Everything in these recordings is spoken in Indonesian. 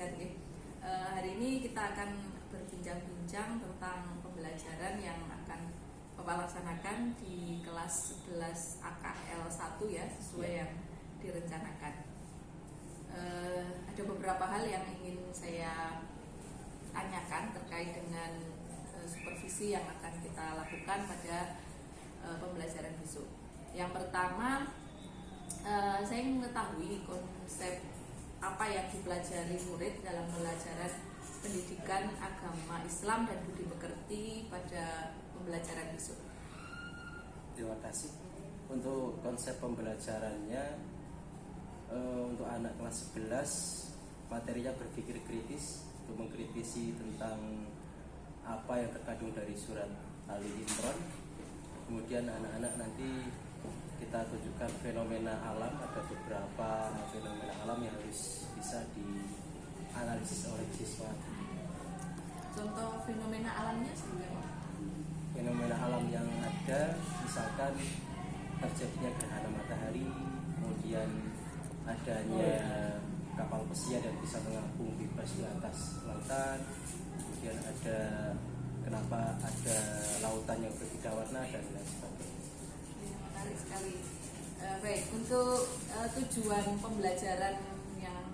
belajar nih. Hari ini kita akan berbincang-bincang tentang pembelajaran yang akan Bapak laksanakan di kelas 11 AKL 1 ya, sesuai yang direncanakan. Ada beberapa hal yang ingin saya tanyakan terkait dengan supervisi yang akan kita lakukan pada pembelajaran besok. Yang pertama, saya ingin mengetahui konsep apa yang dipelajari murid dalam pembelajaran pendidikan agama Islam dan budi pekerti pada pembelajaran besok. Terima kasih. Untuk konsep pembelajarannya, untuk anak kelas 11 materinya berpikir kritis, untuk mengkritisi tentang apa yang terkandung dari surat Ali Imran. Kemudian anak-anak nanti kita tunjukkan fenomena alam, ada beberapa fenomena alam yang harus bisa dianalisis oleh siswa. Contoh fenomena alamnya seperti apa? Fenomena alam yang ada misalkan terjadinya gerhana matahari, kemudian adanya kapal pesiar yang bisa mengapung bebas di atas lautan, kemudian ada kenapa ada lautan yang berbeda warna dan lain sebagainya. Menarik sekali. Baik, untuk tujuan pembelajaran yang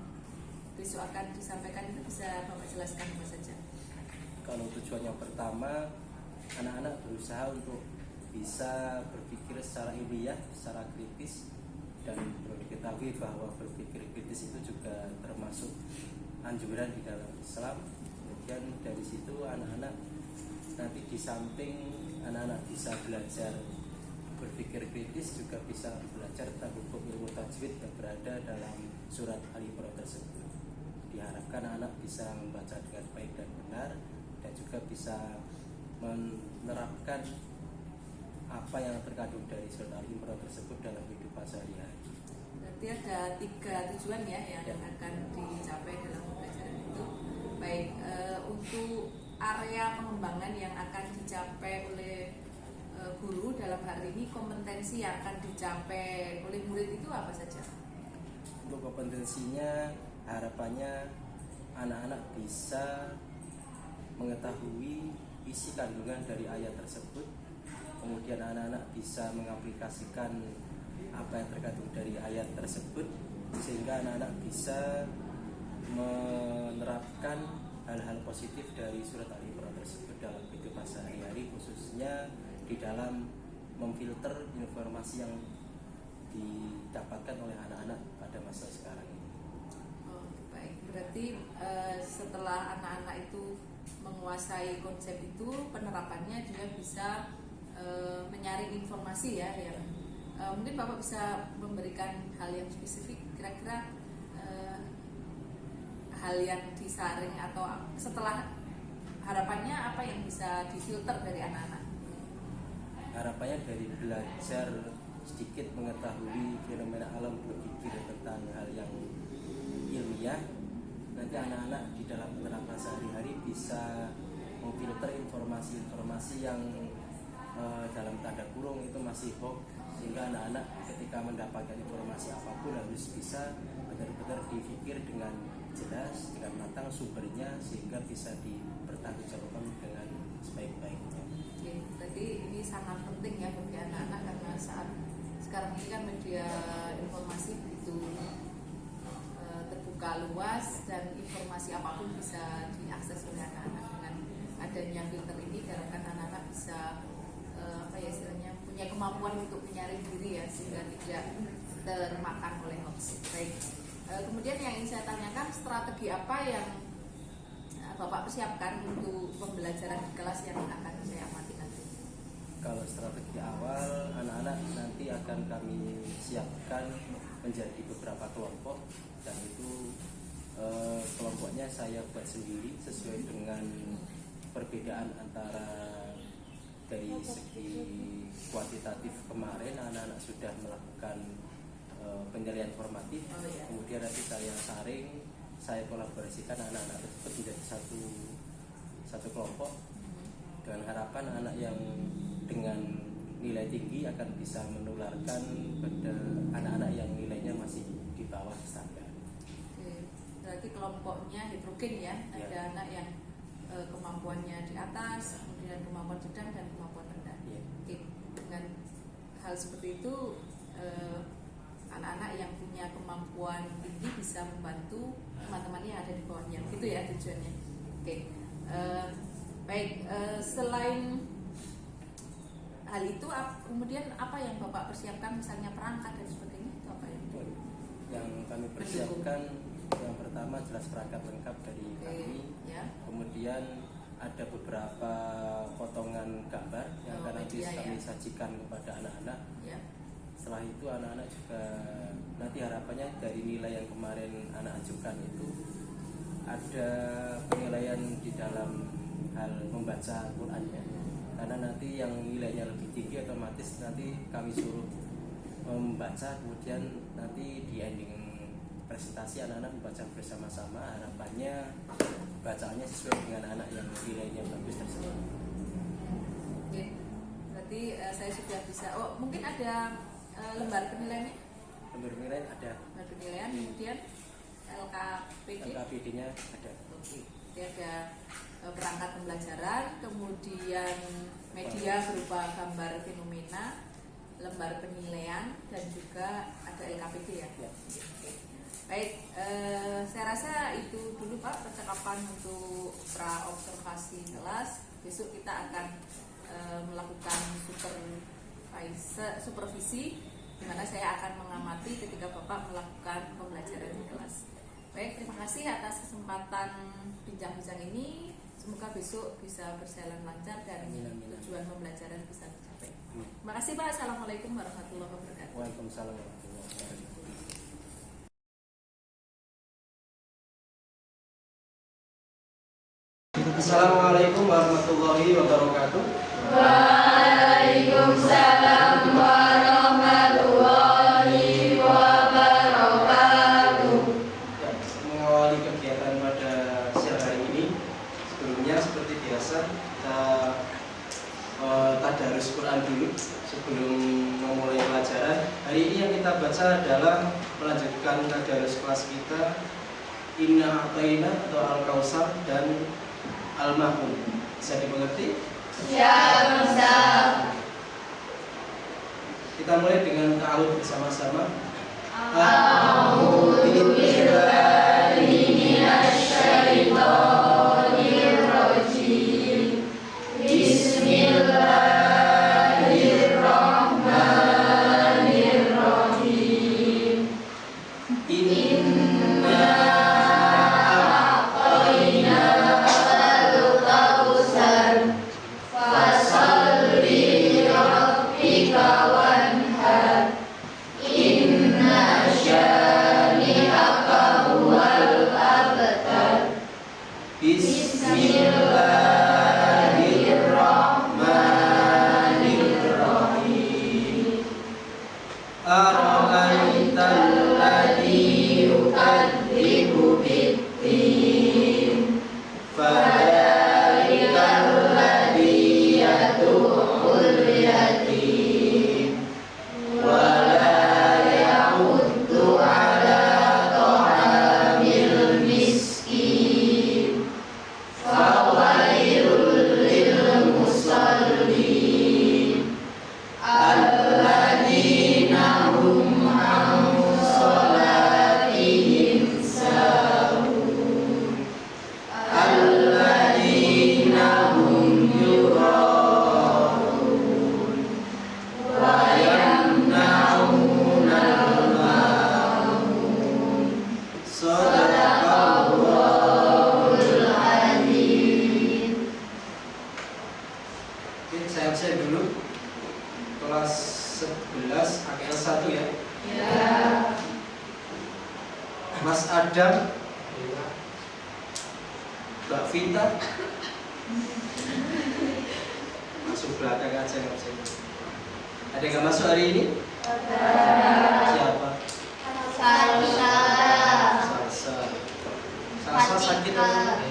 besok akan disampaikan itu bisa Bapak jelaskan apa saja? Kalau tujuan yang pertama, anak-anak berusaha untuk bisa berpikir secara ilmiah, secara kritis, dan perlu diketahui bahwa berpikir kritis itu juga termasuk anjuran di dalam Islam. Kemudian dari situ anak-anak nanti di samping anak-anak bisa belajar berpikir kritis, juga bisa belajar tentang hukum ilmu tajwid yang berada dalam surat Al-Imran tersebut. Diharapkan anak bisa membaca dengan baik dan benar, dan juga bisa menerapkan apa yang terkandung dari surat Al-Imran tersebut dalam kehidupan sehari-hari. Berarti ada 3 tujuan ya yang akan dicapai dalam pembelajaran itu. Baik, untuk area pengembangan yang akan dicapai oleh guru dalam hari ini, kompetensi yang akan dicapai oleh murid itu apa saja? Untuk kompetensinya, harapannya anak-anak bisa mengetahui isi kandungan dari ayat tersebut, kemudian anak-anak bisa mengaplikasikan apa yang terkandung dari ayat tersebut, sehingga anak-anak bisa menerapkan hal-hal positif dari surat Al-Imran tersebut dalam kehidupan sehari-hari, khususnya di dalam memfilter informasi yang didapatkan oleh anak-anak pada masa sekarang ini. Oh, baik, berarti setelah anak-anak itu menguasai konsep itu, penerapannya dia bisa menyaring informasi ya. Mungkin Bapak bisa memberikan hal yang spesifik, kira-kira hal yang disaring atau setelah harapannya apa yang bisa difilter dari anak-anak? Harapannya dari belajar sedikit mengetahui fenomena alam, berpikir tentang hal yang ilmiah, nanti anak-anak di dalam penerapan sehari-hari bisa memfilter informasi-informasi yang dalam tanda kurung itu masih hoax, sehingga anak-anak ketika mendapatkan informasi apapun harus bisa benar-benar dipikir dengan jelas, dengan matang sumbernya, sehingga bisa dipertanggungjawabkan dengan sebaik-baiknya. Oke, jadi ini sangat penting ya bagi anak-anak, karena saat sekarang ini kan media informasi begitu terbuka luas dan informasi apapun bisa diakses oleh anak-anak. Dengan adanya filter ini, diharapkan anak-anak bisa istilahnya punya kemampuan untuk menyaring diri ya, sehingga tidak termakan oleh hoax. Baik. Kemudian yang ingin saya tanyakan, strategi apa yang Bapak persiapkan untuk pembelajaran di kelas yang akan saya amati nanti? Kalau strategi awal, anak-anak nanti akan kami siapkan menjadi beberapa kelompok, dan itu kelompoknya saya buat sendiri sesuai dengan perbedaan antara dari segi kuantitatif. Kemarin anak-anak sudah melakukan penilaian formatif, kemudian nanti saya saring, saya kolaborasikan anak-anak tersebut menjadi satu kelompok, dengan harapan anak yang dengan nilai tinggi akan bisa menularkan pada anak-anak yang nilainya masih di bawah standar. Oke. berarti kelompoknya heterogen ya, ada anak yang kemampuannya di atas, kemudian kemampuan sedang dan kemampuan rendah. Oke, dengan hal seperti itu anak-anak yang punya kemampuan tinggi bisa membantu teman-teman yang ada di bawahnya, gitu ya tujuannya. Oke, baik. Selain hal itu, kemudian apa yang Bapak persiapkan, misalnya perangkat dan sebagainya, itu apa yang kami persiapkan? Yang pertama jelas perangkat lengkap dari kami, ya. Kemudian ada beberapa potongan gambar yang akan nanti kami sajikan kepada anak-anak. Ya. Setelah itu anak-anak juga nanti harapannya dari nilai yang kemarin anak ajukan itu ada penilaian di dalam hal membaca Al-Qur'annya, karena nanti yang nilainya lebih tinggi otomatis nanti kami suruh membaca, kemudian nanti di ending presentasi anak-anak membaca bersama-sama, harapannya bacaannya sesuai dengan anak yang nilainya bagus tersebut. Oke, berarti saya sudah bisa. Oh, mungkin ada lembar penilaiannya? Lembar penilaian ada. Lembar penilaian, kemudian LKPD-nya ada. Oke, jadi ada perangkat pembelajaran, kemudian media berupa gambar fenomena, lembar penilaian, dan juga ada LKPD ya. Baik, saya rasa itu dulu Pak percakapan untuk pra-observasi kelas. Besok kita akan melakukan supervisi, di mana saya akan mengamati ketika Bapak melakukan pembelajaran di kelas. Baik, terima kasih atas kesempatan bincang-bincang ini. Semoga besok bisa berjalan lancar dan tujuan pembelajaran bisa tercapai. Terima kasih Pak. Assalamualaikum warahmatullahi wabarakatuh. Waalaikumsalam warahmatullahi wabarakatuh. Assalamualaikum warahmatullahi wabarakatuh. Waalaikumsalam warahmatullahi wabarakatuh. Mengawali kegiatan pada siang hari ini, sebelumnya seperti biasa kita tadarus Quran dulu sebelum memulai pelajaran. Hari ini yang kita baca adalah melanjutkan tadarus kelas kita Inna A'tayna atau Al-Kautsar dan Al-Ma'un. Bisa dimengerti? Ya, bisa. Kita mulai dengan ta'awudz bersama-sama. A'udzu billahi minasy syaithanir rajim. Bismillahirrahmanirrahim. Inna a'tayna al-kautsar fasalli lirabbika wanhar. Inna syani'aka huwal abtar. Bismillahirrahmanirrahim. Ara'aital ladzi yukadzibu bid-din, fadzalikal ladzi yad'ul yatim wa la yahuddu 'ala ta'amil miskin. Fawailul lil musallin alladzina hum 'an shalatihim sahun alladzina hum yura'un wa yamna'unal ma'un. Shadaqallahul azim. Oke, saya absen dulu. Kelas 11 AKL 1 ya. Ya. Mas Adam, Mbak Vita, masuk belakang aja nggak usah. Ada yang nggak masuk hari ini? Siapa? Salsa. Salsa. Salsa sakit apa?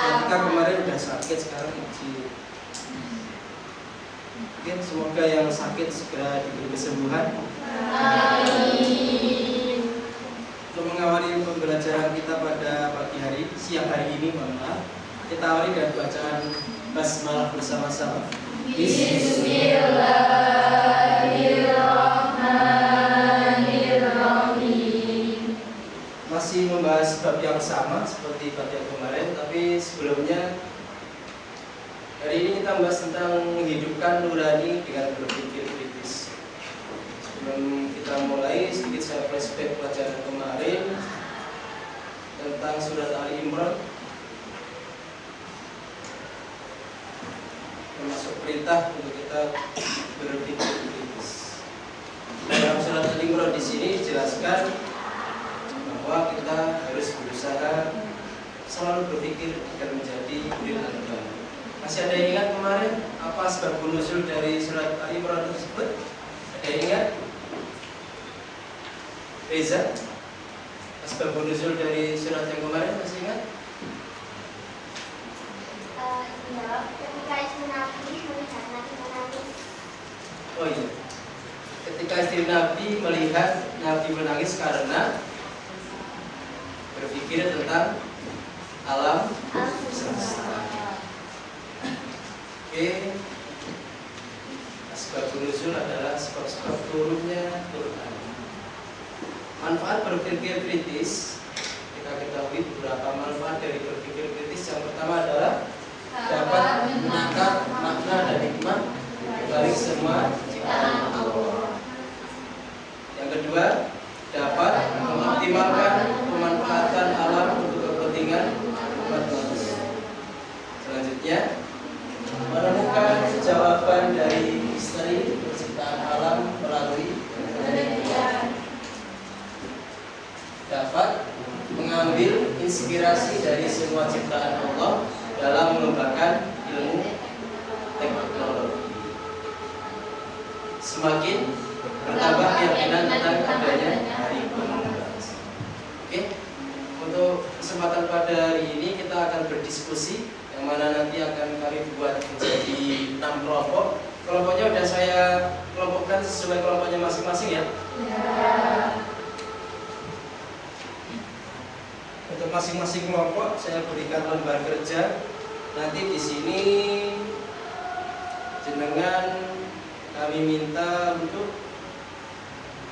Ketika kemarin udah sakit, sekarang masih Oke, semoga yang sakit segera diberi kesembuhan. Amin. Untuk mengawali pembelajaran kita pada pagi hari, siang hari ini, mohon maaf, kita awali dengan bacaan basmalah bersama-sama. Bismillahirrahmanirrahim. Masih membahas bab yang sama seperti bab yang kemarin, tapi sebelumnya hari ini kita membahas tentang menghidupkan nurani dengan berpikir kritis. Sebelum kita mulai, sedikit saya flashback pelajaran kemarin tentang surat Ali Imran, termasuk perintah untuk kita berpikir kritis. Dalam surat Ali Imran di sini dijelaskan bahwa kita harus berusaha selalu berpikir agar menjadi murid Al-Quran. Masih ada yang ingat kemarin apa sebab nuzul dari surat Ali Imran tersebut? Ada yang ingat? Reza, sebab nuzul dari surat yang kemarin masih ingat? Ya, ketika istri Nabi melihat Nabi menangis. Oh iya, ketika istri Nabi melihat Nabi menangis karena berpikir tentang alam semesta. Oke, sebab nuzul adalah sebab-sebab turunnya Quran. Manfaat berpikir kritis, kita ketahui beberapa manfaat dari berpikir kritis. Yang pertama adalah dapat menangkap makna dan hikmah dari semua ciptaan Allah. Yang kedua, dapat mengoptimalkan pemanfaatan alam untuk kepentingan umat manusia. Selanjutnya, menemukan jawaban dari misteri penciptaan alam melalui penelitian. Dapat mengambil inspirasi dari semua ciptaan Allah dalam mengembangkan ilmu teknologi. Semakin bertambah keyakinan tentang adanya hari pembalasan. Oke, untuk kesempatan pada hari ini kita akan berdiskusi, yang mana nanti akan kami buat menjadi 6 kelompok. Kelompoknya sudah saya kelompokkan sesuai kelompoknya masing-masing ya. Untuk masing-masing kelompok saya berikan lembar kerja. Nanti di sini jenengan kami minta untuk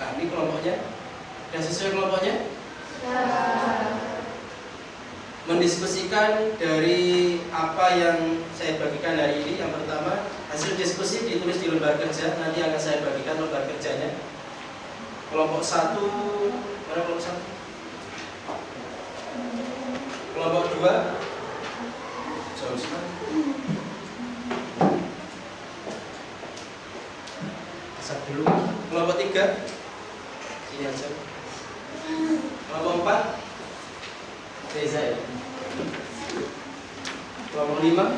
ini kelompoknya. Dan sesuai kelompoknya? Mendiskusikan dari apa yang saya bagikan hari ini. Yang pertama, hasil diskusi ditulis di lembar kerja. Nanti akan saya bagikan lembar kerjanya. Kelompok 1, mana kelompok 1? Kelompok 2, jauh sekali. Masak dulu. Kelompok 3, sini aja. Kelompok 4, Reza ya. Kelompok 5,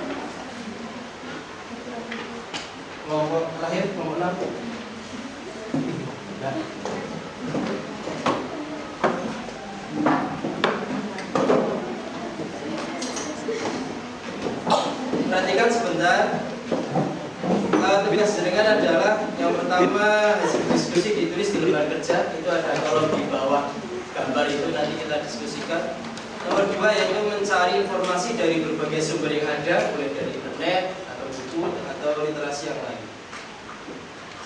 kelompok terakhir, kelompok 6. Nah. Perhatikan sebentar. Tugas jenengan adalah yang pertama, hasil diskusi ditulis di lembar kerja. Itu ada kolom di bawah gambar itu, nanti kita diskusikan. Nomor 2 yaitu mencari informasi dari berbagai sumber yang ada, mulai dari internet atau buku atau literasi yang lain.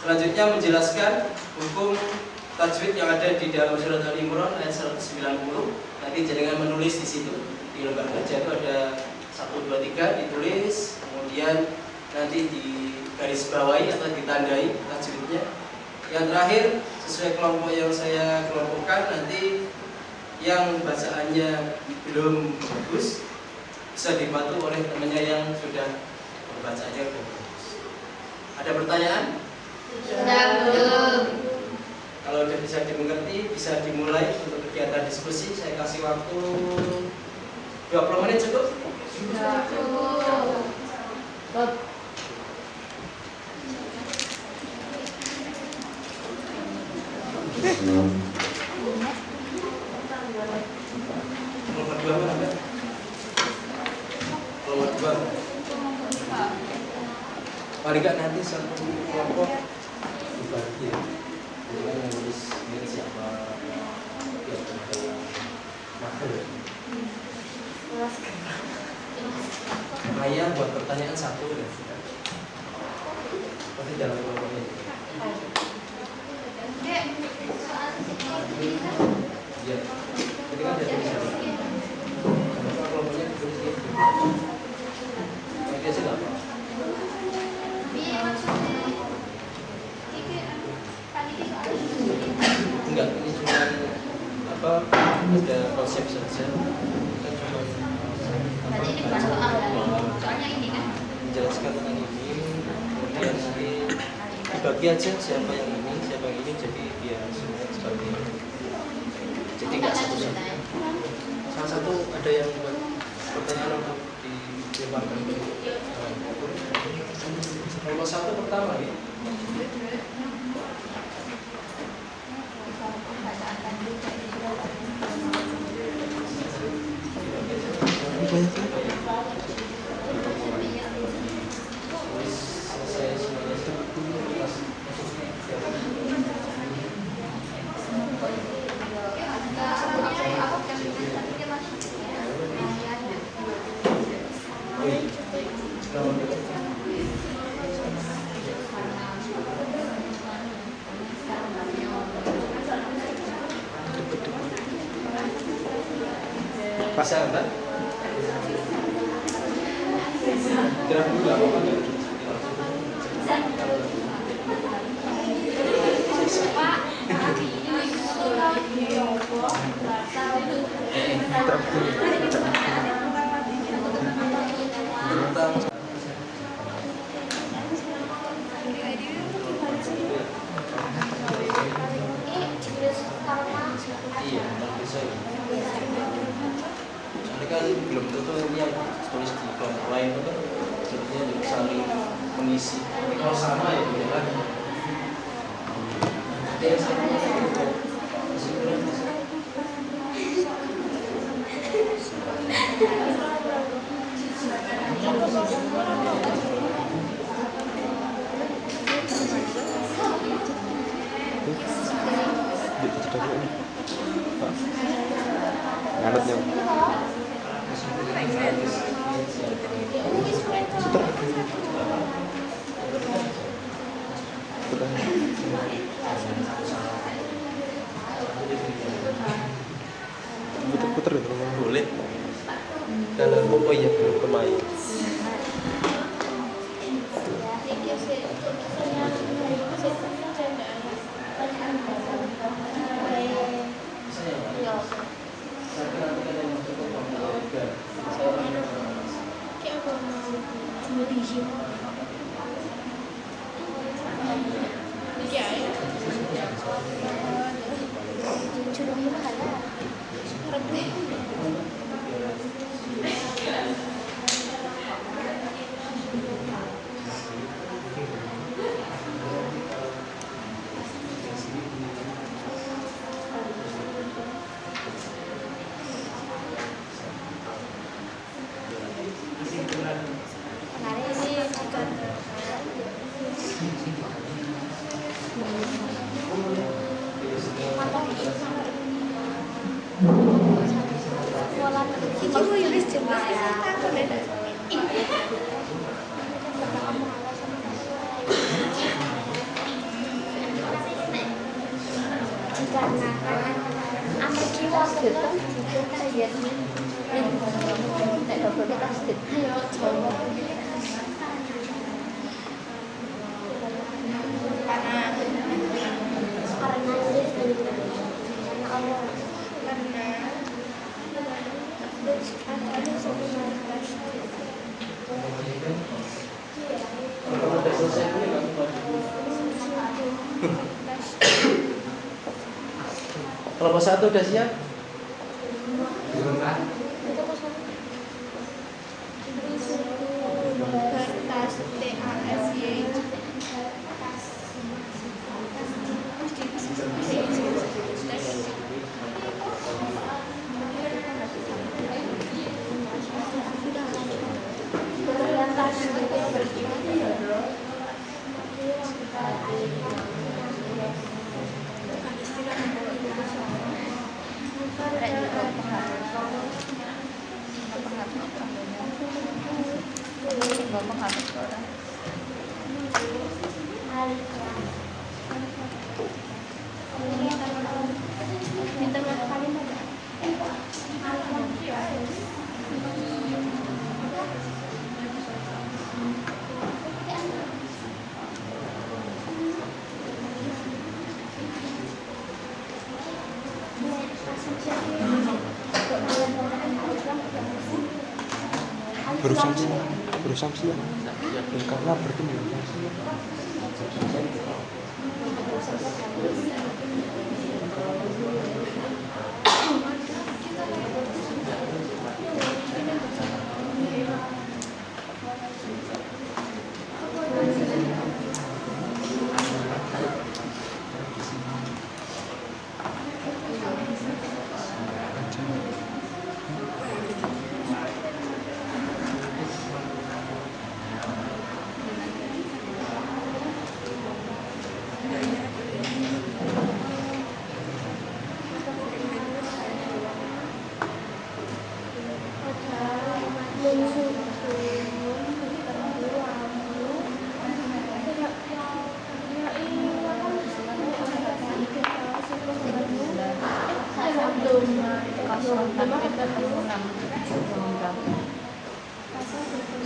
Selanjutnya menjelaskan hukum tajwid yang ada di dalam surat Ali Imran ayat 190. Nanti jenengan menulis di situ di lembar kerja itu ada 1, 2, 3 ditulis, kemudian nanti di garis bawahi atau ditandai tajwidnya. Yang terakhir, sesuai kelompok yang saya kelompokkan, nanti yang bacaannya belum bagus bisa dibantu oleh temannya yang sudah membacaannya sudah bagus. Ada pertanyaan? Belum. Kalau sudah bisa dimengerti, bisa dimulai untuk kegiatan diskusi. Saya kasih waktu 20 menit cukup? Cukup. Nomor 2 mana? Nomor 2. paling nggak nanti satu kelompok dibagi ya. Jadi kan yang nulis ini siapa yang ada materi. Ayah buat pertanyaan satu ya. Pasti dalam kelompoknya. Iya. Jadi kan dari sana. Kenapa kelompoknya ditulis gitu? Biasa nggak apa? Enggak, ini cuma apa? Ada konsep saja. Kita cuma Berarti ini bukan soal ya? Soalnya ini kan menjelaskan tentang ini, kemudian nanti dibagi aja siapa yang ini, siapa yang ini, jadi biar semua seperti ini. Jadi nggak satu-satu. Salah satu ada yang buat pertanyaan untuk dilemparkan ke nomor satu pertama ya. Pasang kan? Gerak dulu lah, apa-apa. Iya, bisa. Soalnya kan belum tentu ini yang tulis di kelompok lain itu kan jadinya juga saling mengisi. Tapi kalau sama ya beda lagi. Ada yang sama juga. Nganutnya. Puter-puter itu Boleh. Dalam oh iya belum pemain. Kelompok satu udah siap? kertas TASY. ngomong apa sekarang? Bersanksi ya. Karena bertemu.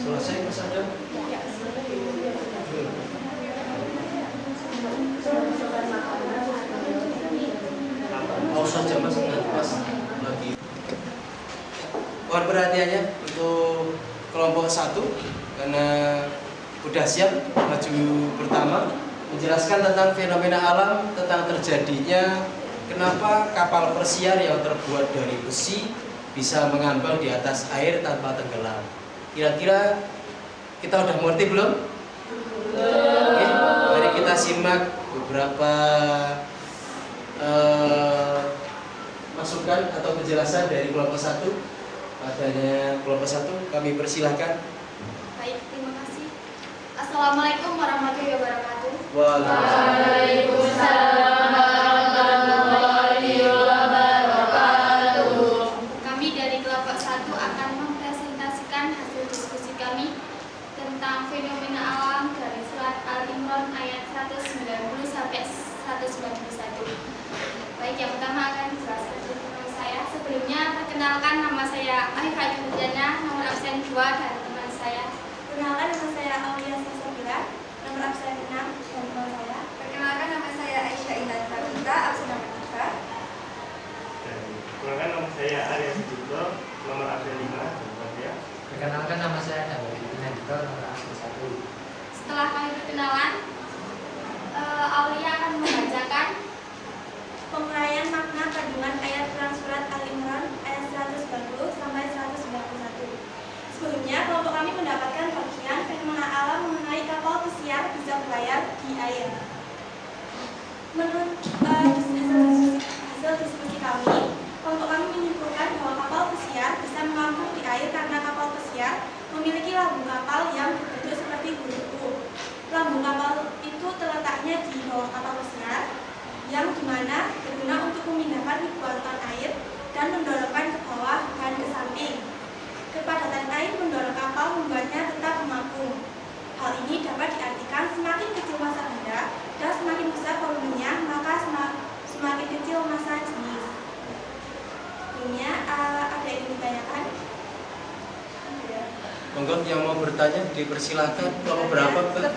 Selesai Mas Adam? Mau saja Mas, nanti Mas lagi. Mohon perhatiannya untuk kelompok 1 karena sudah siap maju pertama menjelaskan tentang fenomena alam, tentang terjadinya kenapa kapal persiar yang terbuat dari besi bisa mengambang di atas air tanpa tenggelam. Kira-kira kita udah mengerti belum? Oke, mari kita simak beberapa masukan atau penjelasan dari kelompok 1. Padanya kelompok 1 kami persilahkan. Baik, terima kasih. Assalamualaikum warahmatullahi wabarakatuh. Waalaikumsalam warahmatullahi wabarakatuh. Kami dari kelompok 1 akan mempresentasikan hasil diskusi kami tentang fenomena alam dari surat Al-Imran ayat 190 sampai 191. Baik, yang pertama akan dijelaskan tentang saya. Sebelumnya perkenalkan, nama saya Arifah Yudhana, nomor absen 2 dan teman saya. Perkenalkan, nama saya Aulia Sasabila, nomor absen 6 dan teman saya. Perkenalkan, nama saya Aisyah Intan Farita, absen nomor 3. Perkenalkan, nama saya Arya Sujito, nomor absen 5 dan teman saya. Perkenalkan, nama saya Dawudi Nandito, nomor absen 1. Setelah kami perkenalan, Aulia akan membacakan penguraian makna kandungan ayat dalam surat Al-Imran ayat 190 sampai 191. Sebelumnya, kelompok kami mendapatkan bagian fenomena alam mengenai kapal pesiar bisa berlayar di air. Menurut hasil diskusi kami, kelompok kami menyimpulkan bahwa kapal pesiar bisa mengapung di air karena kapal pesiar memiliki lambung kapal yang berbentuk seperti huruf U. Lambung kapal itu terletaknya di bawah kapal pesiar, yang dimana berguna untuk memindahkan ribuan ton air dan mendorongkan ke bawah dan ke samping. Kepadatan air mendorong kapal membuatnya tetap mengapung. Hal ini dapat diartikan semakin kecil massa benda dan semakin besar volumenya, maka semakin kecil massa jenis. Sebelumnya ada yang ditanyakan? Monggo yang mau bertanya dipersilahkan. Kelompok berapa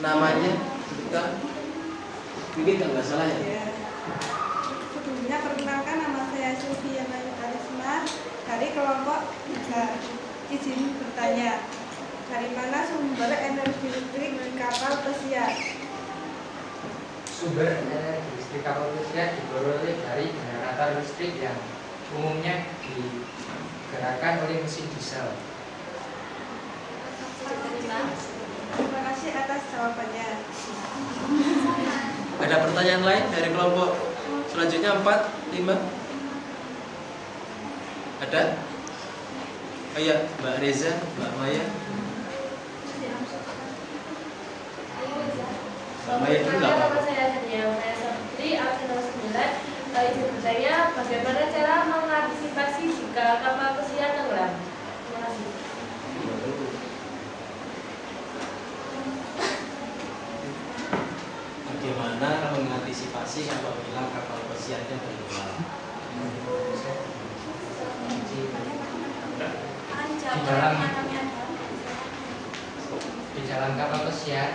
namanya? Sebentar. Mungkin nggak salah ya. Sebelumnya perkenalkan, nama saya Sylvia Arisma dari kelompok 3. Izin bertanya, dari mana sumber energi listrik di kapal pesiar? Sumber energi listrik kapal pesiar diperoleh dari generator listrik yang umumnya digerakkan oleh mesin diesel. Terima kasih atas jawabannya. Ada pertanyaan lain dari kelompok selanjutnya 4, 5? Ada? Ayo, Mbak Reza, Mbak Maya. Mbak Maya dulu nggak apa-apa. Saya Dania Putri, absen nomor 9. Izin bertanya, bagaimana cara mengantisipasi jika kapal pesiar tenggelam? Terima kasih. bagaimana mengantisipasi apabila kapal pesiarnya tenggelam. Di dalam kapal pesiar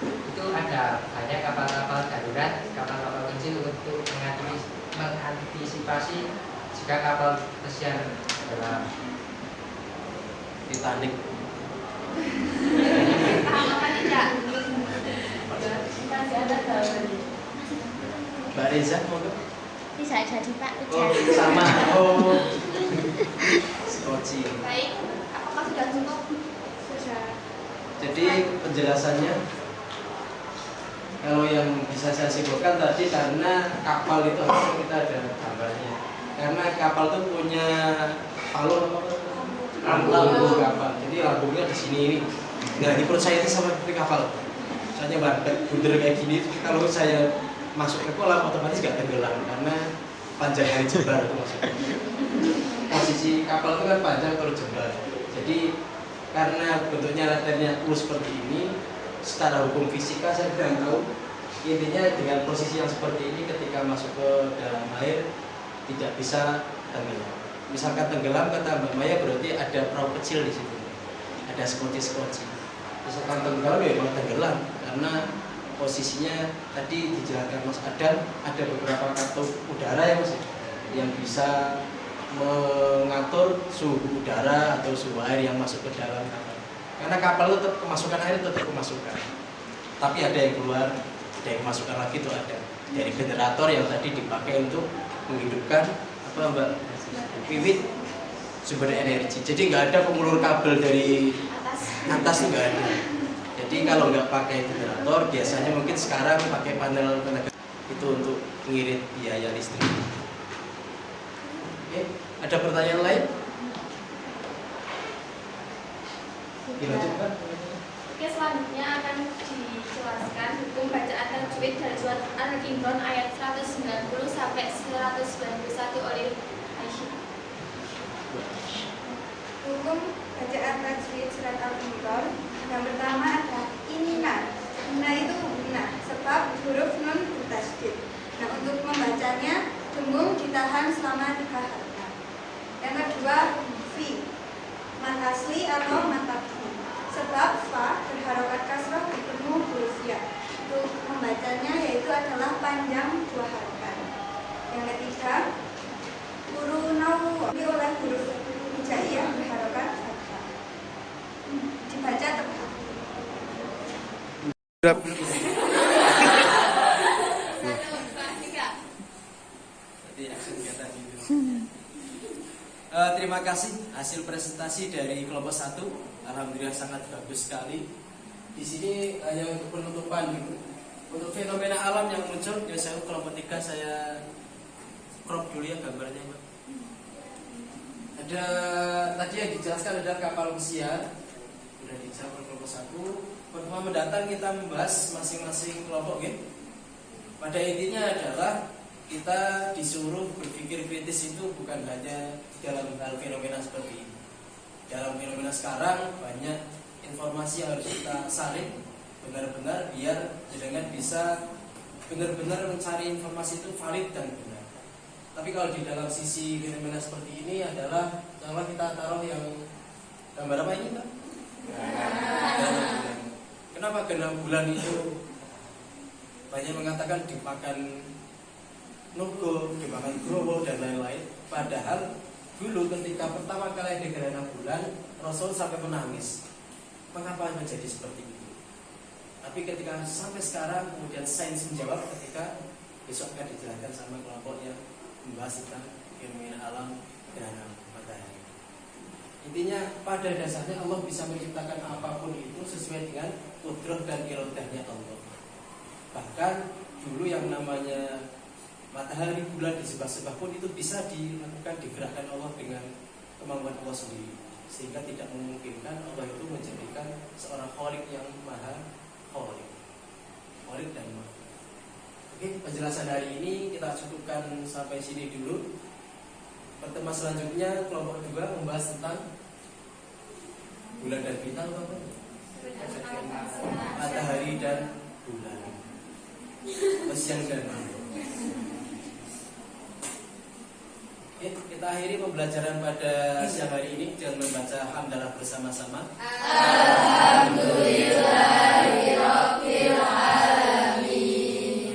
itu ada banyak kapal-kapal darurat, kapal-kapal kecil untuk mengantisipasi jika kapal pesiar tenggelam. Titanic. Paham apa tidak? Masih ada jawabannya. Mbak Reza mau ke? Bisa jadi Pak. Oh, sama. Oh. Skoci. Baik, apakah sudah cukup? Sudah. Jadi penjelasannya, kalau yang bisa saya simpulkan tadi, karena kapal itu harusnya kita ada gambarnya. Karena kapal itu punya palu apa? Lambung kapal. Jadi lambungnya di sini ini. Nah, di perut saya itu sama seperti kapal. Misalnya bundar kayak gini, kalau saya masuk ke kolam otomatis nggak tenggelam karena panjang dari jembar itu maksudnya. Posisi kapal itu kan panjang terus jembar. Jadi karena bentuknya letternya U seperti ini, secara hukum fisika saya tidak tahu. Intinya dengan posisi yang seperti ini ketika masuk ke dalam air tidak bisa tenggelam. Misalkan tenggelam kata Mbak Maya berarti ada perahu kecil di situ, ada skoci. Misalkan tenggelam ya memang tenggelam karena posisinya tadi dijelaskan Mas Adan ada beberapa kartu udara ya Mas yang bisa mengatur suhu udara atau suhu air yang masuk ke dalam kapal. Karena kapal itu tetap kemasukan air tetap kemasukan, tapi ada yang keluar, ada yang masukkan lagi itu ada dari generator yang tadi dipakai untuk menghidupkan apa Mbak Wiwit sumber energi. Jadi nggak ada pengulur kabel dari atas nggak ada. Jadi kalau nggak pakai generator, biasanya mungkin sekarang pakai panel tenaga itu untuk mengirit biaya listrik. Oke, ada pertanyaan lain? Dilanjutkan. Oke, selanjutnya akan dijelaskan hukum bacaan tajwid dari surat Al-Imran ayat 190 sampai 191 oleh Aisyah. Hukum bacaan tajwid surat Al-Imran yang pertama ada inna. Inna itu guna sebab huruf nun bertasydid. Nah, untuk membacanya tembung ditahan selama 3 harakat. Yang kedua fi, mad asli atau mad tabdil. Sebab fa berharokat kasrah bertemu huruf ya. Untuk membacanya yaitu adalah panjang 2 harakat. Yang ketiga hurunau oleh huruf hijaiyah berharokat fathah. Dibaca tepat. Terima kasih hasil presentasi dari kelompok 1. Alhamdulillah sangat bagus sekali. Di sini hanya untuk penutupan gitu. Untuk fenomena alam yang muncul, biasanya kelompok 3 saya crop dulu ya gambarnya, Mbak. Ada tadi yang dijelaskan ada kapal pesiar. Sudah dijelaskan kelompok 1. Pertemuan mendatang kita membahas masing-masing kelompok gitu. Pada intinya adalah kita disuruh berpikir kritis itu bukan hanya dalam hal fenomena seperti ini. Dalam fenomena sekarang banyak informasi yang harus kita saring benar-benar biar jenengan bisa benar-benar mencari informasi itu valid dan benar. Tapi kalau di dalam sisi fenomena seperti ini adalah kalau kita taruh yang gambar apa ini Pak? Kenapa genap bulan itu banyak mengatakan dimakan Nugo, dimakan Growo dan lain-lain. Padahal dulu ketika pertama kali ada gerhana bulan, Rasul sampai menangis. Mengapa menjadi seperti itu? Tapi ketika sampai sekarang kemudian sains menjawab ketika besok akan dijelaskan sama kelompok yang membahas tentang fenomena alam gerhana matahari. Intinya pada dasarnya Allah bisa menciptakan apapun itu sesuai dengan kudrah dan iradahnya Allah. Bahkan dulu yang namanya matahari, bulan di sebelah-sebelah pun itu bisa dilakukan, digerakkan Allah dengan kemampuan Allah sendiri, sehingga tidak memungkinkan Allah itu menjadikan seorang khaliq yang maha khaliq dan maha. Oke, penjelasan hari ini kita cukupkan sampai sini dulu. Pertemuan selanjutnya kelompok 2 membahas tentang bulan dan bintang, matahari dan bulan. siang dan malam. Kita akhiri pembelajaran pada siang hari ini dengan membaca hamdalah bersama-sama. Alhamdulillahirabbil alamin.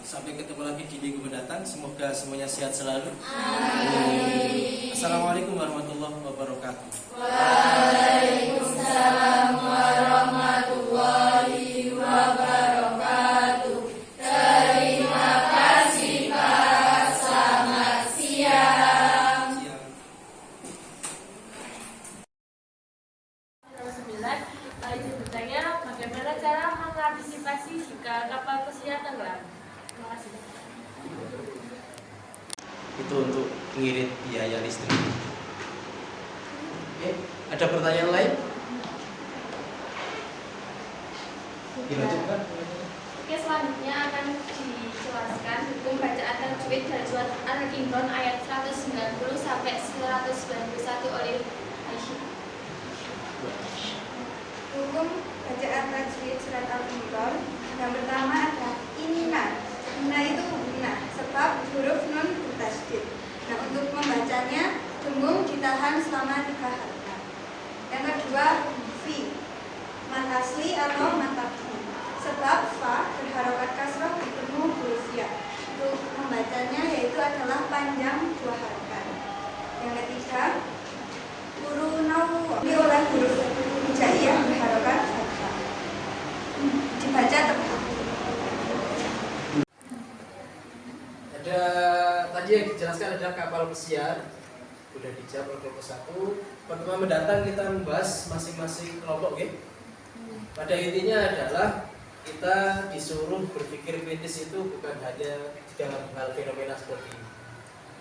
Sampai ketemu lagi di minggu mendatang. Semoga semuanya sehat selalu. Amin. Assalamualaikum warahmatullahi wabarakatuh. Waalaikumsalam warahmatullahi wabarakatuh. Terima kasih Pak. Selamat siang. Izin bertanya, bagaimana cara mengantisipasi jika kapal pesiar tenggelam? Terima kasih. Itu untuk mengirit biaya listrik. Oke, ada pertanyaan lain? Dilanjutkan. Oke, selanjutnya akan dijelaskan hukum bacaan tajwid dari surat Al-Imran ayat 190 sampai 191 oleh Aisyah. Hukum bacaan tajwid surat Al-Imran yang pertama adalah inna. Inna itu gunnah sebab huruf nun bertasydid. Nah, untuk membacanya tembung ditahan selama 3 harakat. Yang kedua fi, mad asli atau mad tabdil. Sebab fa berharokat kasrah bertemu huruf ya. Untuk membacanya yaitu adalah panjang 2 harakat. Yang ketiga urunau, ini oleh huruf hijaiyah berharokat fathah. Dibaca tepat. Ada tadi yang dijelaskan adalah kapal pesiar. Sudah dijawab oleh kelompok 1. Pertemuan mendatang kita membahas masing-masing kelompok, okay? Pada intinya adalah kita disuruh berpikir kritis itu bukan hanya di dalam hal fenomena seperti ini.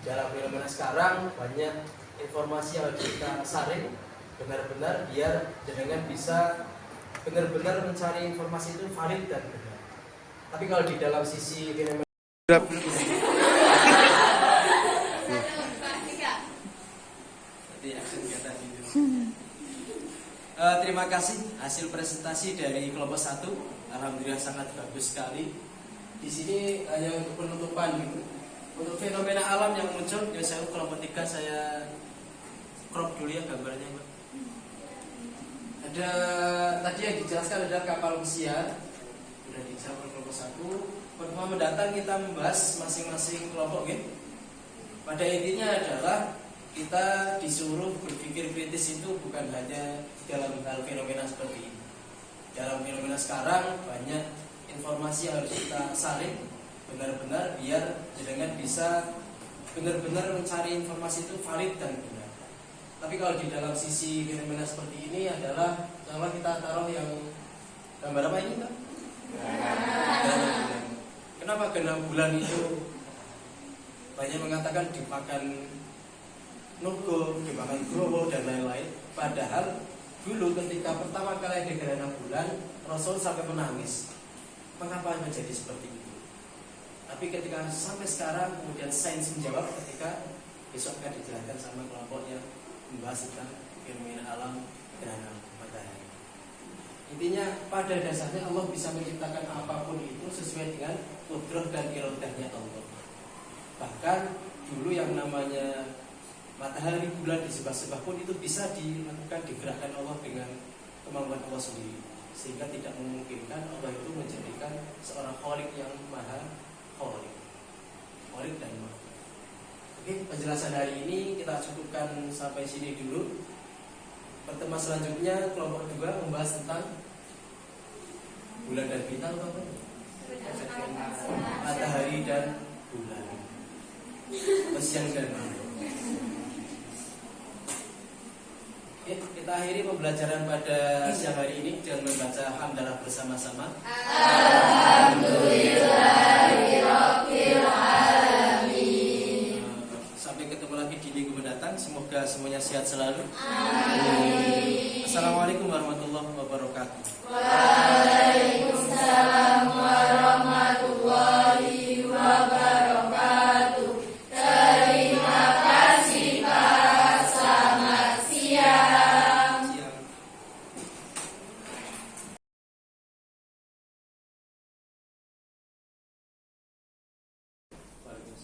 Dalam fenomena sekarang banyak informasi yang harus kita saring benar-benar biar jenengan bisa benar-benar mencari informasi itu valid dan benar. Tapi kalau di dalam sisi fenomena terima kasih hasil presentasi dari kelompok 1. Alhamdulillah sangat bagus sekali. Di sini hanya untuk penutupan gitu. Untuk fenomena alam yang muncul, ya saya kelompok 3 saya crop dulu ya gambarnya, Pak. Ada tadi yang dijelaskan adalah kapal pesiar. Sudah dijawab oleh kelompok 1. Pertemuan mendatang kita membahas masing-masing kelompok, gitu. Pada intinya adalah kita disuruh berpikir kritis itu bukan hanya dalam hal fenomena seperti ini. Dalam fenomena sekarang banyak informasi yang harus kita saring benar-benar biar jenengan bisa benar-benar mencari informasi itu valid dan benar. Tapi kalau di dalam sisi fenomena seperti ini adalah kalau kita taruh yang gambar apa ini, Pak? Kenapa gerhana bulan itu banyak mengatakan dimakan Nugo, dimakan Growo dan lain-lain. Padahal dulu ketika pertama kali ada gerhana bulan, Rasul sampai menangis. Mengapa menjadi seperti itu? Tapi ketika sampai sekarang kemudian sains menjawab ketika besok akan dijelaskan sama kelompok yang membahas tentang fenomena alam gerhana matahari. Intinya pada dasarnya Allah bisa menciptakan apapun itu sesuai dengan kudrah dan iradahnya Allah. Bahkan dulu yang namanya matahari bulan di sebelah-sebelah pun itu bisa dilakukan, digerakkan Allah dengan kemampuan Allah sendiri, sehingga tidak memungkinkan Allah itu menjadikan seorang khalik yang maha khalik dan maha. Oke, penjelasan hari ini kita cukupkan sampai sini dulu. Pertemuan selanjutnya kelompok 2 membahas tentang bulan dan bintang, matahari dan bulan, siang dan malam. Kita akhiri pembelajaran pada siang hari ini dengan membaca hamdalah bersama-sama. Alhamdulillahirabbil alamin. Sampai ketemu lagi di minggu mendatang. Semoga semuanya sehat selalu. Amin. Assalamualaikum warahmatullahi wabarakatuh. Waalaikumsalam warahmatullahi wabarakatuh. Terima kasih Pak. Selamat siang.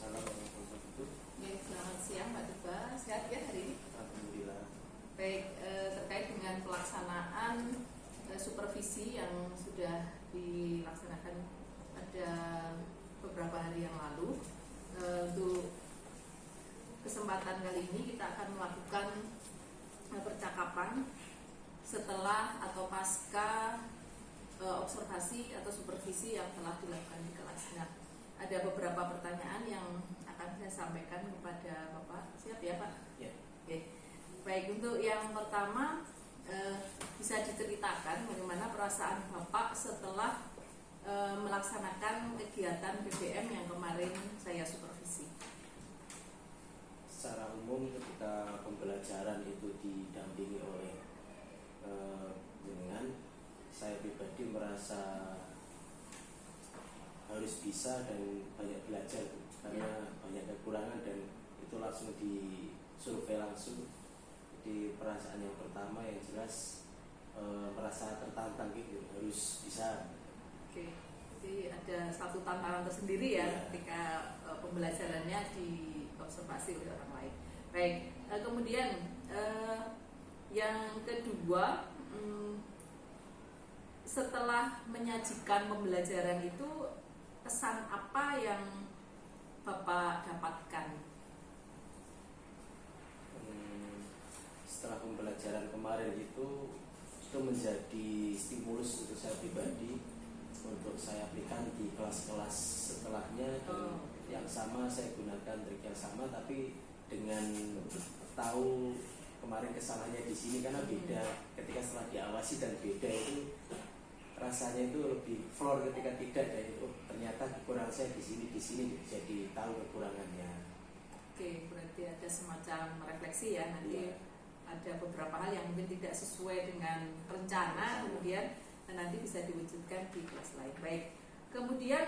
Waalaikumsalam warahmatullahi wabarakatuh. Oke, selamat siang Mbak Tuba, sehat ya hari ini? Alhamdulillah. Baik, terkait dengan pelaksanaan supervisi yang sudah dilaksanakan pada beberapa hari yang lalu, untuk kesempatan kali ini kita akan melakukan percakapan setelah atau pasca observasi atau supervisi yang telah dilakukan di kelas. Nah, ada beberapa pertanyaan yang akan saya sampaikan kepada Bapak. Siap ya Pak? Ya. Oke. Baik, untuk yang pertama bisa diceritakan bagaimana perasaan Bapak setelah melaksanakan kegiatan BBM yang kemarin saya supervisi. Secara umum ketika pembelajaran itu didampingi oleh dengan saya pribadi merasa harus bisa dan banyak belajar karena banyak kekurangan dan itu langsung disurvei langsung. Jadi perasaan yang pertama yang jelas merasa tertantang gitu, harus bisa. Oke, jadi ada satu tantangan tersendiri ya ketika pembelajarannya diobservasi oleh orang lain. Baik, kemudian yang kedua, setelah menyajikan pembelajaran itu kesan apa yang Bapak dapatkan? Setelah pembelajaran kemarin itu menjadi stimulus untuk saya pribadi untuk saya aplikan di kelas-kelas setelahnya. Yang sama saya gunakan trik yang sama tapi dengan tahu kemarin kesalahannya di sini karena beda ketika setelah diawasi dan beda itu rasanya itu lebih floor ketika tidak dan itu ternyata kekurangan saya di sini jadi tahu kekurangannya. Oke, berarti ada semacam refleksi ya nanti. Ada beberapa hal yang mungkin tidak sesuai dengan rencana, kemudian nanti bisa diwujudkan di kelas lain. Baik, kemudian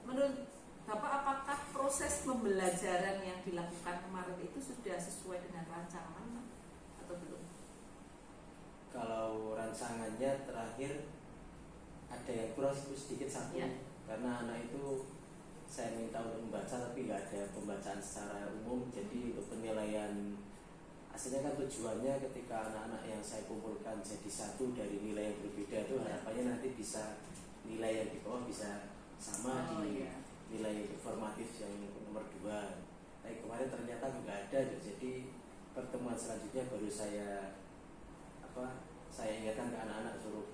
menurut Bapak apakah proses pembelajaran yang dilakukan kemarin itu sudah sesuai dengan rancangan atau belum? Kalau rancangannya terakhir ada yang kurang sedikit satu karena anak itu saya minta untuk membaca tapi nggak ada pembacaan secara umum, jadi untuk penilaian aslinya kan tujuannya ketika anak-anak yang saya kumpulkan jadi satu dari nilai yang berbeda itu harapannya nanti bisa nilai yang di bawah bisa sama nilai informatif yang nomor 2. Tapi kemarin ternyata nggak ada, jadi pertemuan selanjutnya baru saya ingatkan ke anak-anak suruh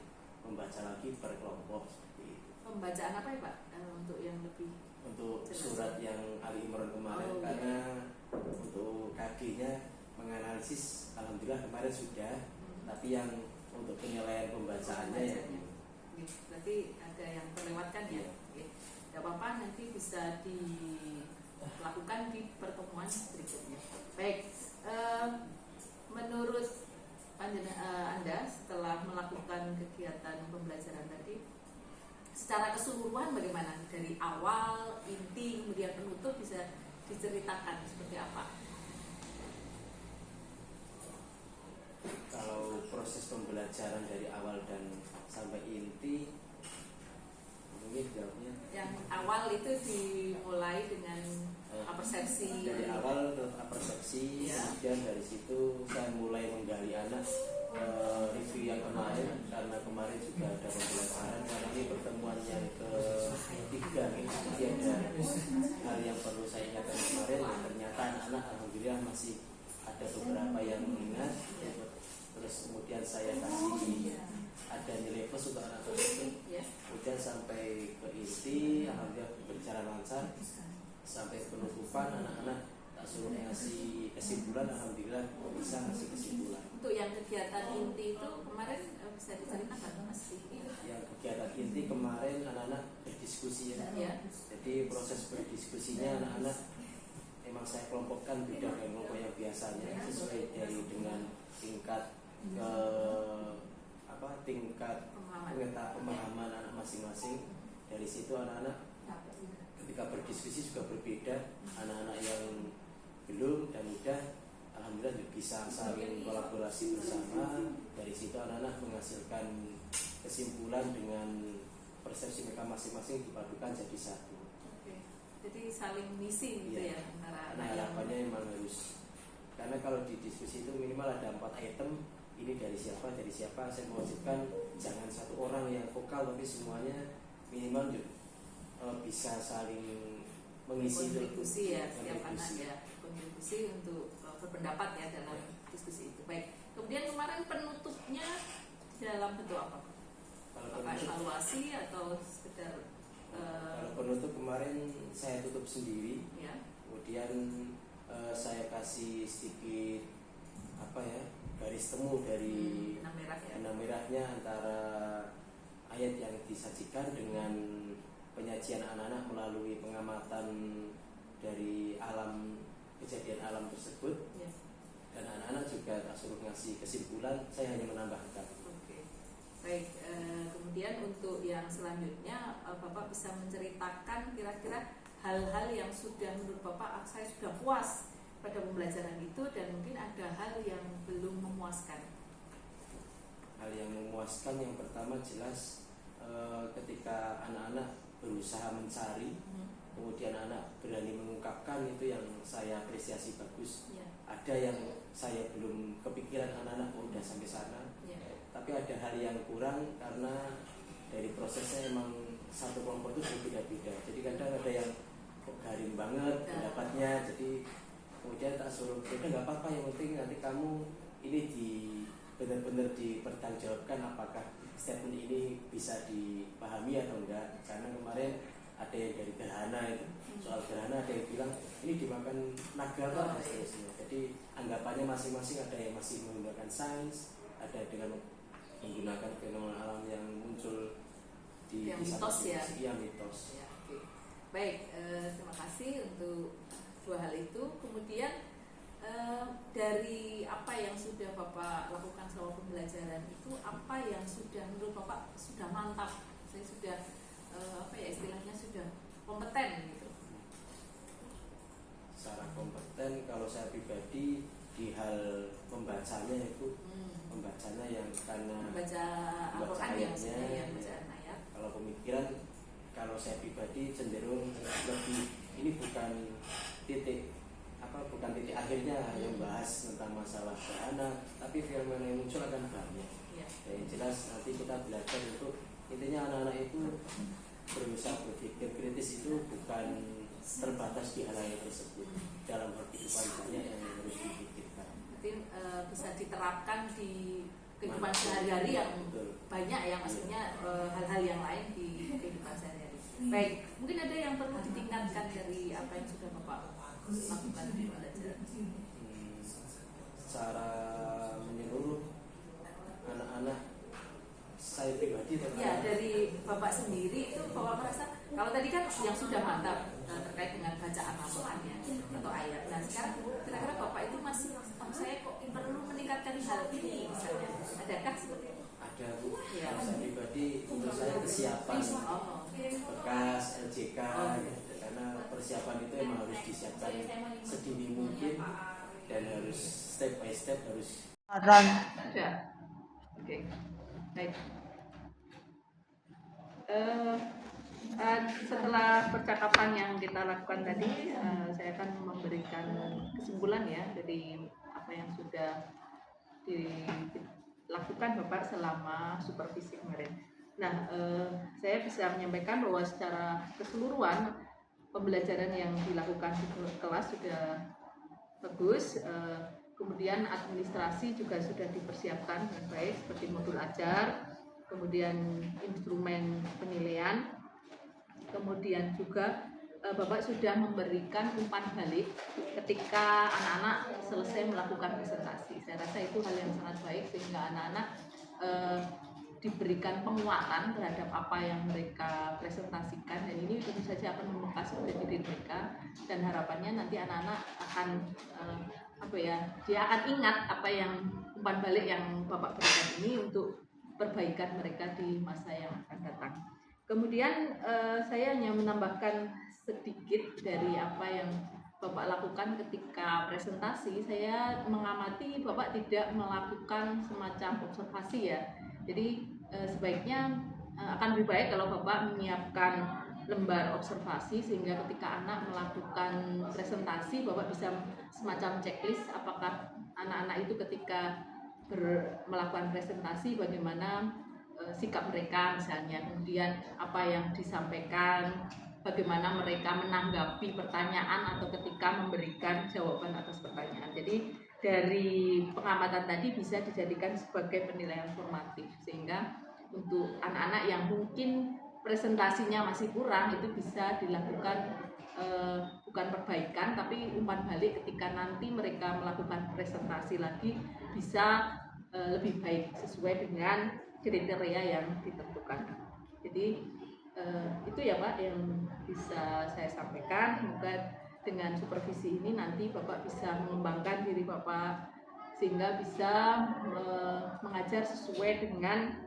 membaca lagi per kelompok seperti itu. Pembacaan apa ya Pak? Untuk yang lebih untuk jelas. Surat yang Ali Imran kemarin karena untuk KG-nya menganalisis alhamdulillah kemarin sudah, tapi yang untuk penilaian pembacaannya ya. Berarti ada yang terlewatkan ya. Tidak apa-apa, nanti bisa dilakukan di pertemuan berikutnya. Baik, menurut Anda setelah melakukan kegiatan pembelajaran tadi, secara keseluruhan bagaimana? Dari awal, inti, kemudian penutup bisa diceritakan seperti apa? Kalau proses pembelajaran dari awal dan sampai inti, mungkin jawabnya yang awal itu dimulai dengan persepsi. Dari awal persepsi, kemudian dari situ saya mulai menggali anak review yang kemarin karena kemarin juga ada pembelajaran karena ini pertemuan yang ketiga jadi ada hal yang perlu saya ingatkan kemarin dan ternyata anak-anak alhamdulillah masih ada beberapa yang mengingat. Terus kemudian saya kasih ada nilai plus untuk anak tersebut. Kemudian sampai ke inti alhamdulillah berjalan lancar sampai penutupan anak-anak tak suruh ngasih kesimpulan alhamdulillah bisa ngasih kesimpulan. Untuk yang kegiatan inti itu kemarin bisa diceritakan Mas? Yang kegiatan inti kemarin anak-anak berdiskusi ya. Jadi proses berdiskusinya anak-anak memang saya kelompokkan beda dengan kelompok yang biasanya sesuai dari dengan tingkat tingkat pemahaman anak masing-masing. Dari situ anak-anak ketika berdiskusi juga berbeda. Anak-anak yang belum dan udah alhamdulillah bisa saling kolaborasi bersama. Dari situ anak-anak menghasilkan kesimpulan dengan persepsi mereka masing-masing dipadukan jadi satu. Jadi saling misi gitu Iya. ya antara Nah, harapannya memang harus, karena kalau di diskusi itu minimal ada 4 item, ini dari siapa, saya mewajibkan jangan satu orang yang vokal, tapi semuanya minimal bisa saling mengisi kontribusi ya, setiap anak kontribusi. ya kontribusi untuk berpendapat ya dalam diskusi itu. Baik, kemudian kemarin penutupnya dalam bentuk apa? Kalau Apakah penutup, evaluasi atau sekedar kalau penutup kemarin saya tutup sendiri, ya? kemudian saya kasih sedikit garis temu dari Benang merah ya. benang merahnya antara ayat yang disajikan dengan penyajian anak-anak melalui pengamatan dari kejadian alam tersebut, Ya. dan anak-anak juga tak suruh ngasih kesimpulan, saya hanya menambahkan. Oke. Baik, kemudian untuk yang selanjutnya Bapak bisa menceritakan kira-kira hal-hal yang sudah menurut Bapak saya sudah puas pada pembelajaran itu dan mungkin ada hal yang belum memuaskan. Hal yang memuaskan yang pertama jelas ketika anak-anak berusaha mencari, kemudian anak berani mengungkapkan, itu yang saya apresiasi bagus. Ya. Ada yang saya belum kepikiran anak-anak udah sampai sana, Ya. tapi ada hal yang kurang karena dari prosesnya emang satu kelompok itu berbeda-beda. Jadi kadang ada yang kok garing banget pendapatnya, jadi kemudian tak suruh, udah nggak apa-apa, yang penting nanti kamu ini benar-benar dipertanggungjawabkan apakah statement ini bisa dipahami atau enggak. Karena kemarin ada yang dari gerhana itu, soal gerhana ada yang bilang ini dimakan naga kok dan seterusnya. Jadi anggapannya masing-masing, ada yang masih menggunakan sains, ada dengan menggunakan fenomena alam yang muncul di Yang mitos ya. Iya, mitos. Ya, oke. Baik, terima kasih untuk dua hal itu. Kemudian dari apa yang sudah Bapak lakukan selama pembelajaran itu, apa yang sudah menurut Bapak sudah mantap, saya sudah istilahnya sudah kompeten gitu. Secara kompeten kalau saya pribadi di hal membacanya itu membacanya yang karena Membaca Al-Quran ya, maksudnya ya, bacaan ayat. Kalau pemikiran, kalau saya pribadi cenderung lebih, ini bukan titik akhirnya yang bahas tentang masalah gerhana, tapi fenomena yang muncul akan banyak. Ya. Yang jelas nanti kita belajar untuk intinya anak-anak itu berusaha berpikir kritis, itu bukan terbatas di hal yang tersebut. Dalam hal kehidupan banyak yang harus dipikirkan. Berarti bisa diterapkan di kehidupan sehari-hari yang Betul. banyak ya, maksudnya hal-hal yang lain di kehidupan sehari-hari. Baik, mungkin ada yang perlu ditingkatkan dari apa yang sudah Bapak lakukan di pembelajaran. Secara menyeluruh anak-anak saya pribadi Ya, dari Bapak sendiri itu Bapak merasa, kalau tadi kan yang sudah mantap terkait dengan bacaan Al-Qurannya atau ayat. Nah sekarang kira-kira Bapak itu masih, saya kok perlu meningkatkan hal ini misalnya. Adakah seperti itu? ada Bu. Ya. Kalau saya pribadi menurut saya kesiapan bekas LJK gitu. Karena persiapan itu emang harus disiapkan sedini mungkin dan harus step by step harus. Ada. Oke. Baik. Setelah percakapan yang kita lakukan tadi, saya akan memberikan kesimpulan ya dari apa yang sudah dilakukan Bapak selama supervisi kemarin. Nah, saya bisa menyampaikan bahwa secara keseluruhan pembelajaran yang dilakukan di kelas sudah bagus. Kemudian administrasi juga sudah dipersiapkan dengan baik, seperti modul ajar, kemudian instrumen penilaian, kemudian juga Bapak sudah memberikan umpan balik ketika anak-anak selesai melakukan presentasi. Saya rasa itu hal yang sangat baik sehingga anak-anak diberikan penguatan terhadap apa yang mereka presentasikan, dan ini tentu saja akan membekas pada diri mereka, dan harapannya nanti anak-anak akan dia akan ingat apa yang umpan balik yang Bapak berikan ini untuk perbaikan mereka di masa yang akan datang. Kemudian saya hanya menambahkan sedikit dari apa yang Bapak lakukan ketika presentasi. Saya mengamati Bapak tidak melakukan semacam observasi ya. Jadi sebaiknya akan lebih baik kalau Bapak menyiapkan lembar observasi, sehingga ketika anak melakukan presentasi Bapak bisa semacam checklist apakah anak-anak itu ketika melakukan presentasi bagaimana sikap mereka misalnya, kemudian apa yang disampaikan, bagaimana mereka menanggapi pertanyaan atau ketika memberikan jawaban atas pertanyaan. Jadi dari pengamatan tadi bisa dijadikan sebagai penilaian formatif, sehingga untuk anak-anak yang mungkin presentasinya masih kurang itu bisa dilakukan bukan perbaikan tapi umpan balik ketika nanti mereka melakukan presentasi lagi bisa lebih baik sesuai dengan kriteria yang ditentukan. Jadi itu ya Pak yang bisa saya sampaikan. Semoga dengan supervisi ini nanti Bapak bisa mengembangkan diri Bapak sehingga bisa mengajar sesuai dengan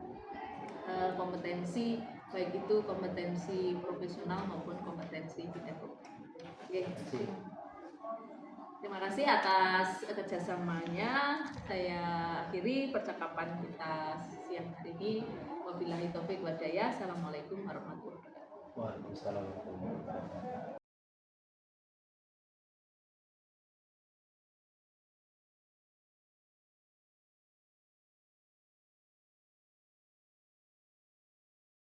kompetensi, baik itu kompetensi profesional maupun kompetensi pedagogi. Oke. Terima kasih atas kerjasamanya. Saya akhiri percakapan kita siang hari ini. Wabillahi taufiq wal hidayah. Assalamualaikum warahmatullahi wabarakatuh. Waalaikumsalam warahmatullahi wabarakatuh.